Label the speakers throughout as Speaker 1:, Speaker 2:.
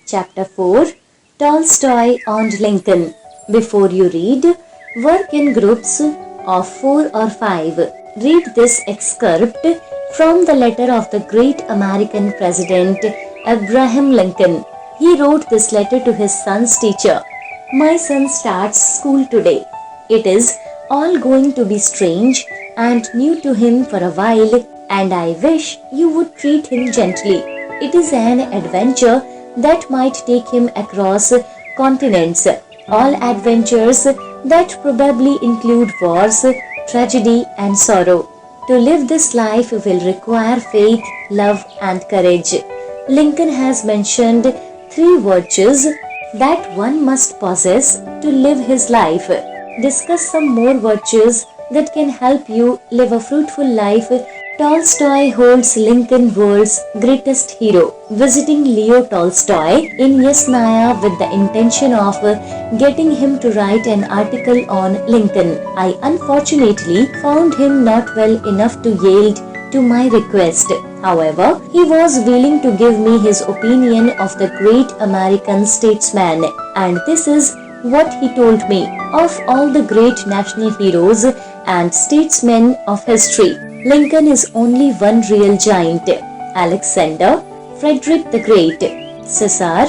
Speaker 1: Chapter 4 Tolstoy on Lincoln. Before you read, work in groups of 4 or 5. Read this excerpt from the letter of the great American President Abraham Lincoln. He wrote this letter to his son's teacher. My son starts school today. It is all going to be strange and new to him for a while, and I wish you would treat him gently. It is an adventure that might take him across continents. All adventures that probably include wars, tragedy, and sorrow. To live this life will require faith, love, and courage. Lincoln has mentioned 3 virtues that one must possess to live his life. Discuss some more virtues that can help you live a fruitful life. Tolstoy holds Lincoln world's greatest hero. Visiting Leo Tolstoy in Yasnaya with the intention of getting him to write an article on Lincoln. I unfortunately found him not well enough to yield to my request. However, he was willing to give me his opinion of the great American statesman, and this is what he told me. Of all the great national heroes and statesmen of history, Lincoln is only one real giant. Alexander, Frederick the Great, Caesar,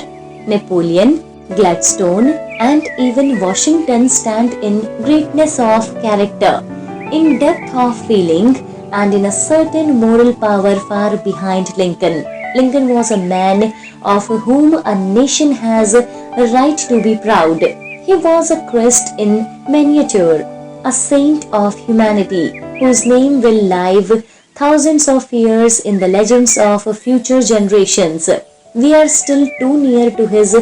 Speaker 1: Napoleon, Gladstone, and even Washington stand in greatness of character, in depth of feeling, and in a certain moral power far behind Lincoln. Lincoln was a man of whom a nation has a right to be proud. He was a Christ in miniature, a saint of humanity, whose name will live thousands of years in the legends of future generations. We are still too near to his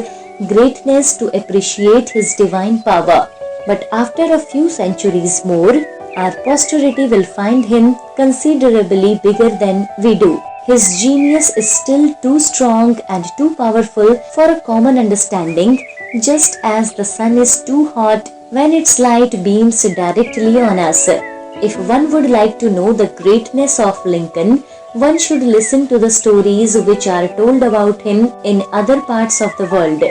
Speaker 1: greatness to appreciate his divine power, but after a few centuries more, our posterity will find him considerably bigger than we do. His genius is still too strong and too powerful for a common understanding, just as the sun is too hot when its light beams directly on us. If one would like to know the greatness of Lincoln, one should listen to the stories which are told about him in other parts of the world.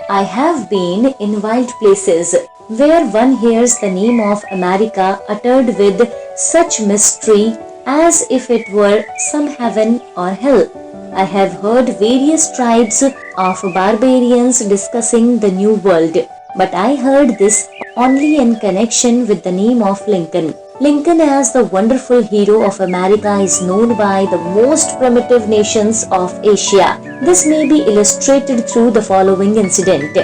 Speaker 1: I have been in wild places where one hears the name of America uttered with such mystery as if it were some heaven or hell. I have heard various tribes of barbarians discussing the New World, but I heard this only in connection with the name of Lincoln. Lincoln as the wonderful hero of America is known by the most primitive nations of Asia. This may be illustrated through the following incident.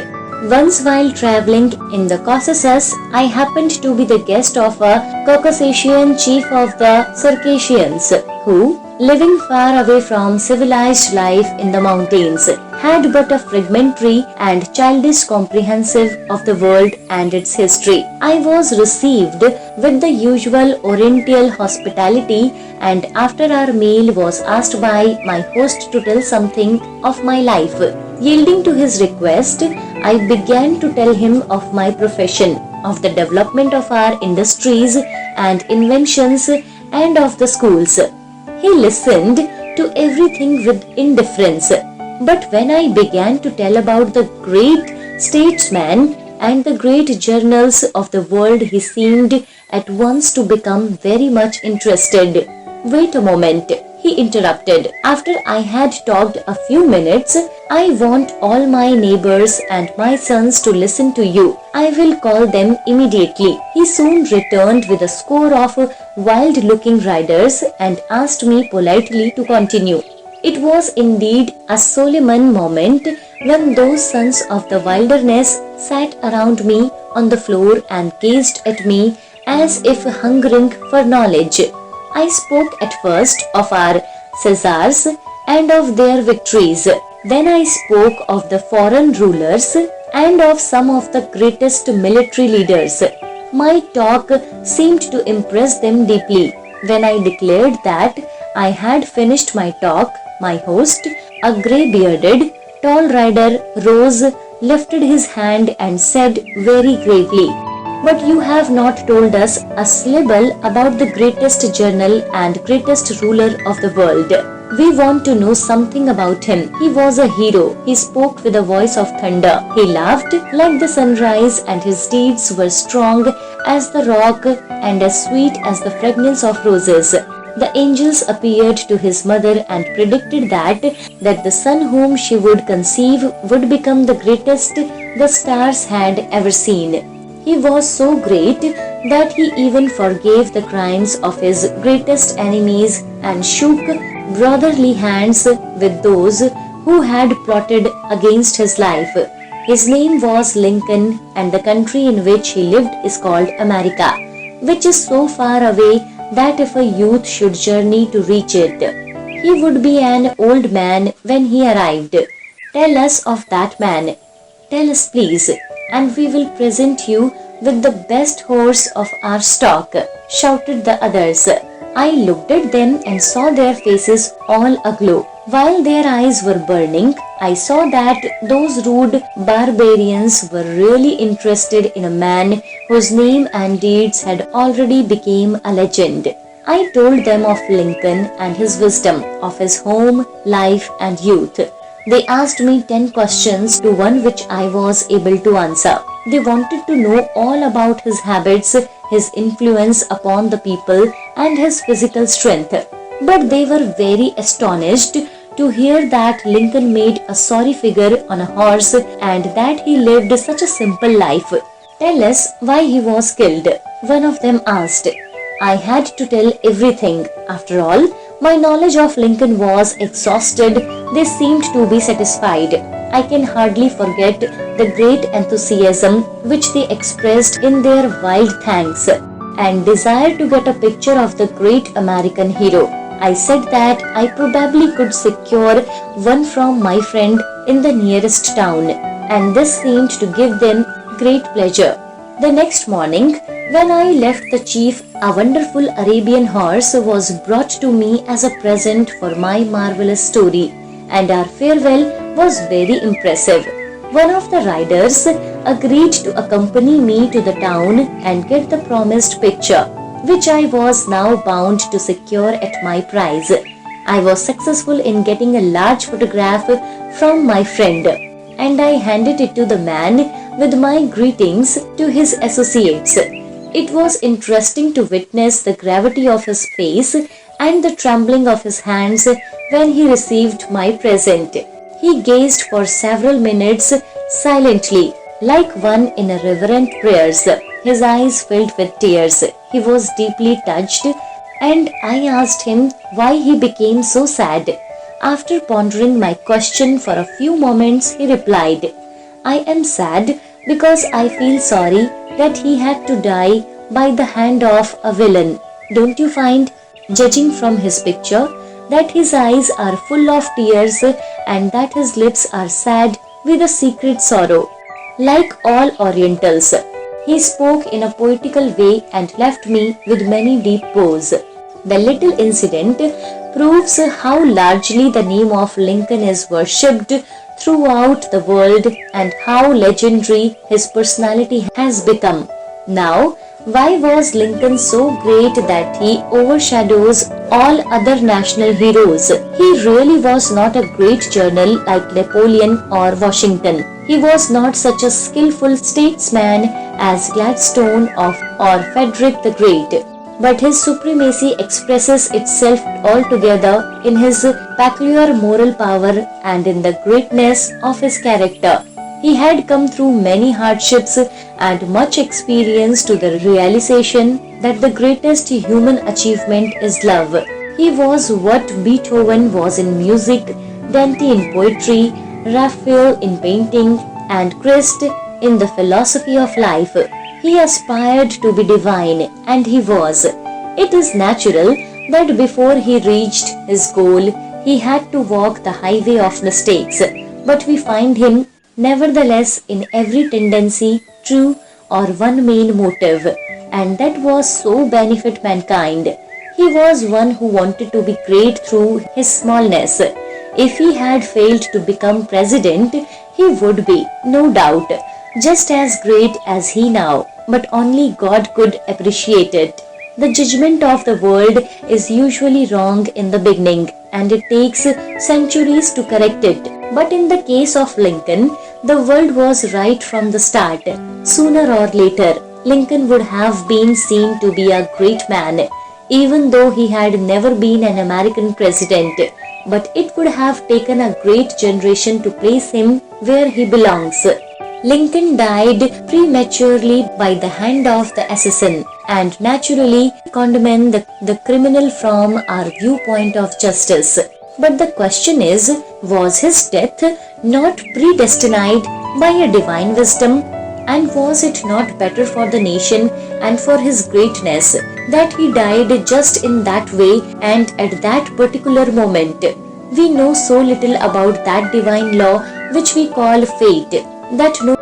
Speaker 1: Once while traveling in the Caucasus, I happened to be the guest of a Caucasian chief of the Circassians who, living far away from civilized life in the mountains, had but a fragmentary and childish comprehension of the world and its history. I was received with the usual Oriental hospitality, and after our meal was asked by my host to tell something of my life. Yielding to his request, I began to tell him of my profession, of the development of our industries and inventions, and of the schools. He listened to everything with indifference. But when I began to tell about the great statesman and the great journals of the world, he seemed at once to become very much interested. Wait a moment, he interrupted. After I had talked a few minutes, I want all my neighbors and my sons to listen to you. I will call them immediately. He soon returned with a score of wild-looking riders and asked me politely to continue. It was indeed a solemn moment when those sons of the wilderness sat around me on the floor and gazed at me as if hungering for knowledge. I spoke at first of our Caesars and of their victories. Then I spoke of the foreign rulers and of some of the greatest military leaders. My talk seemed to impress them deeply. When I declared that I had finished my talk, my host, a grey-bearded, tall rider, rose, lifted his hand and said very gravely, But you have not told us a syllable about the greatest journal and greatest ruler of the world. We want to know something about him. He was a hero. He spoke with a voice of thunder. He laughed like the sunrise, and his deeds were strong as the rock and as sweet as the fragrance of roses. The angels appeared to his mother and predicted that the son whom she would conceive would become the greatest the stars had ever seen. He was so great that he even forgave the crimes of his greatest enemies and shook brotherly hands with those who had plotted against his life. His name was Lincoln, and the country in which he lived is called America, which is so far away that if a youth should journey to reach it, he would be an old man when he arrived. Tell us of that man. Tell us, please, and we will present you with the best horse of our stock, shouted the others. I looked at them and saw their faces all aglow. While their eyes were burning, I saw that those rude barbarians were really interested in a man whose name and deeds had already become a legend. I told them of Lincoln and his wisdom, of his home, life and youth. They asked me 10 questions to one which I was able to answer. They wanted to know all about his habits, his influence upon the people and his physical strength. But they were very astonished to hear that Lincoln made a sorry figure on a horse and that he lived such a simple life. Tell us why he was killed, one of them asked. I had to tell everything. After all, my knowledge of Lincoln was exhausted. They seemed to be satisfied. I can hardly forget the great enthusiasm which they expressed in their wild thanks and desire to get a picture of the great American hero. I said that I probably could secure one from my friend in the nearest town, and this seemed to give them great pleasure. The next morning, when I left the chief, a wonderful Arabian horse was brought to me as a present for my marvelous story, and our farewell was very impressive. One of the riders agreed to accompany me to the town and get the promised picture, which I was now bound to secure at my price. I was successful in getting a large photograph from my friend, and I handed it to the man with my greetings to his associates. It was interesting to witness the gravity of his face and the trembling of his hands when he received my present. He gazed for several minutes silently, like one in a reverent prayers. His eyes filled with tears. He was deeply touched, and I asked him why he became so sad. After pondering my question for a few moments, he replied, I am sad because I feel sorry that he had to die by the hand of a villain. Don't you find, judging from his picture, that his eyes are full of tears and that his lips are sad with a secret sorrow? Like all Orientals, he spoke in a poetical way and left me with many deep bows. The little incident proves how largely the name of Lincoln is worshipped throughout the world and how legendary his personality has become. Now, why was Lincoln so great that he overshadows all other national heroes? He really was not a great general like Napoleon or Washington. He was not such a skillful statesman as Gladstone or Frederick the Great. But his supremacy expresses itself altogether in his peculiar moral power and in the greatness of his character. He had come through many hardships and much experience to the realization that the greatest human achievement is love. He was what Beethoven was in music, Dante in poetry, Raphael in painting, and Christ in the philosophy of life. He aspired to be divine, and he was. It is natural that before he reached his goal, he had to walk the highway of mistakes, but we find him nevertheless in every tendency true or one main motive, and that was so benefit mankind. He was one who wanted to be great through his smallness. If he had failed to become president, he would be, no doubt, just as great as he now. but only God could appreciate it. The judgment of the world is usually wrong in the beginning, and it takes centuries to correct it. But in the case of Lincoln, the world was right from the start. Sooner or later, Lincoln would have been seen to be a great man, even though he had never been an American president. But it would have taken a great generation to place him where he belongs. Lincoln died prematurely by the hand of the assassin, and naturally condemn the criminal from our viewpoint of justice. But the question is, was his death not predestined by a divine wisdom? And was it not better for the nation and for his greatness that he died just in that way and at that particular moment? We know so little about that divine law which we call fate, that no,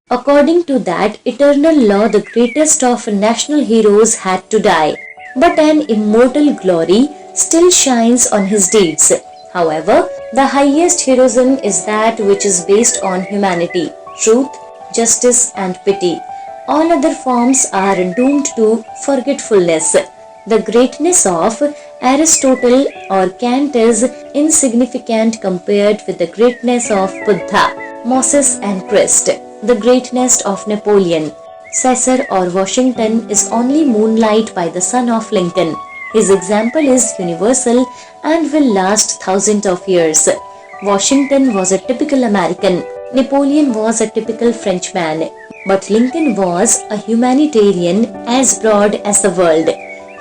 Speaker 1: according to that eternal law, the greatest of national heroes had to die, but an immortal glory still shines on his deeds. However, the highest heroism is that which is based on humanity, truth, justice, and pity. All other forms are doomed to forgetfulness. The greatness of Aristotle or Kant is insignificant compared with the greatness of Buddha, Moses, and Christ. The greatness of Napoleon, Caesar, or Washington is only moonlight by the sun of Lincoln. His example is universal and will last thousands of years. Washington was a typical American. Napoleon was a typical Frenchman. But Lincoln was a humanitarian as broad as the world.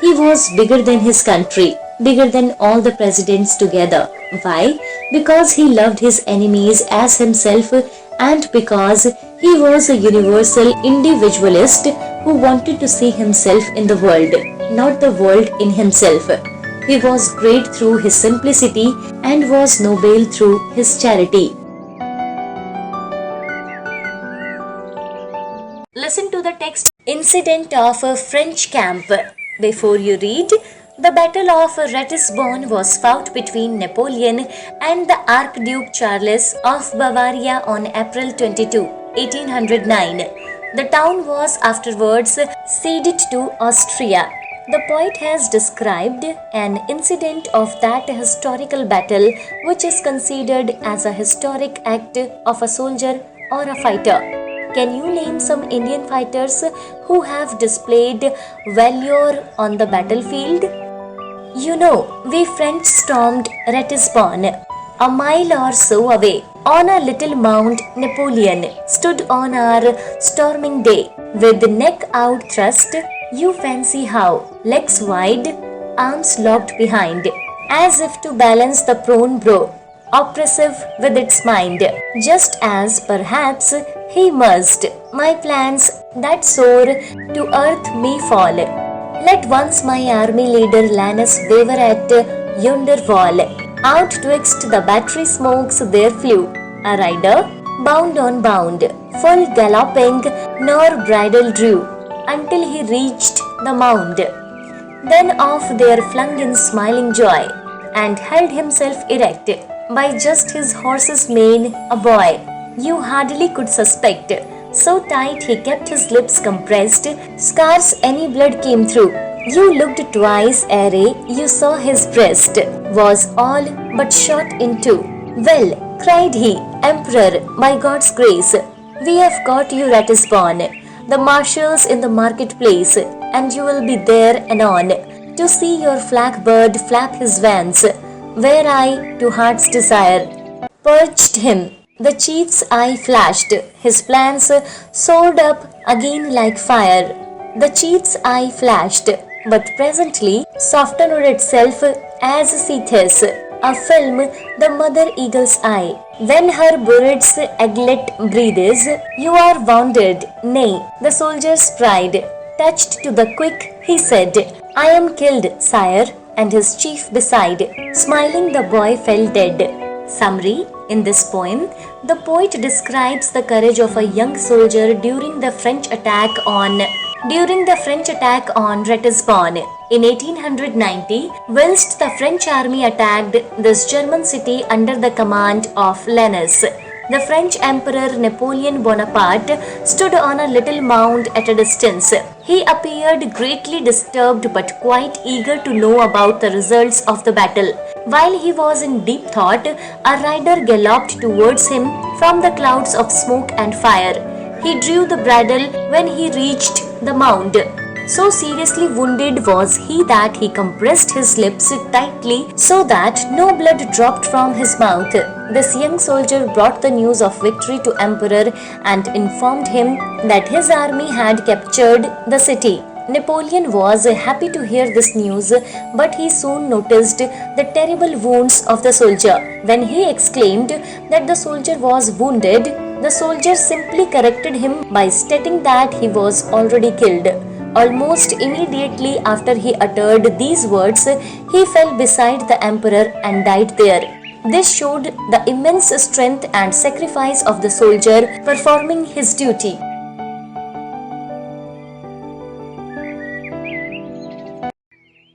Speaker 1: He was bigger than his country, bigger than all the presidents together. Why? Because he loved his enemies as himself, and because he was a universal individualist who wanted to see himself in the world, not the world in himself. He was great through his simplicity and was noble through his charity. Listen to the text. Incident of a French camp. Before you read, the Battle of Ratisbon was fought between Napoleon and the Archduke Charles of Bavaria on April 22, 1809. The town was afterwards ceded to Austria. The poet has described an incident of that historical battle which is considered as a historic act of a soldier or a fighter. Can you name some Indian fighters who have displayed valor on the battlefield? You know, we French stormed Ratisbon. A mile or so away, on a little mount, Napoleon stood on our storming day, with neck out thrust. You fancy how, legs wide, arms locked behind, as if to balance the prone brow, oppressive with its mind, just as perhaps he must. My plans that soar to earth may fall. Let once my army leader Lannes waver at yonder wall. Out twixt the battery smokes there flew a rider, bound on bound, full galloping, nor bridle drew, until he reached the mound. Then off there flung in smiling joy, and held himself erect by just his horse's mane, a boy you hardly could suspect. So tight he kept his lips compressed, scarce any blood came through. You looked twice ere you saw his breast was all but shot in two. Well, cried he, Emperor, by God's grace, we have got you Ratisbon, the marshals in the marketplace, and you will be there anon, to see your flag bird flap his wings, where I, to heart's desire, perched him. The chief's eye flashed, his plans soared up again like fire. The chief's eye flashed, but presently softened itself as seethes a film the mother eagle's eye. When her bird's eaglet breathes, you are wounded. Nay, the soldier's pride touched to the quick, he said, I am killed, sire, and his chief beside. Smiling, the boy fell dead. Summary. In this poem, the poet describes the courage of a young soldier during the French attack on Ratisbon in 1890, whilst the French army attacked this German city under the command of Lannes. The French Emperor Napoleon Bonaparte stood on a little mound at a distance. He appeared greatly disturbed but quite eager to know about the results of the battle. While he was in deep thought, a rider galloped towards him from the clouds of smoke and fire. He drew the bridle when he reached the mound. So seriously wounded was he that he compressed his lips tightly so that no blood dropped from his mouth. This young soldier brought the news of victory to Emperor and informed him that his army had captured the city. Napoleon was happy to hear this news, but he soon noticed the terrible wounds of the soldier. When he exclaimed that the soldier was wounded, the soldier simply corrected him by stating that he was already killed. Almost immediately after he uttered these words, he fell beside the emperor and died there. This showed the immense strength and sacrifice of the soldier performing his duty.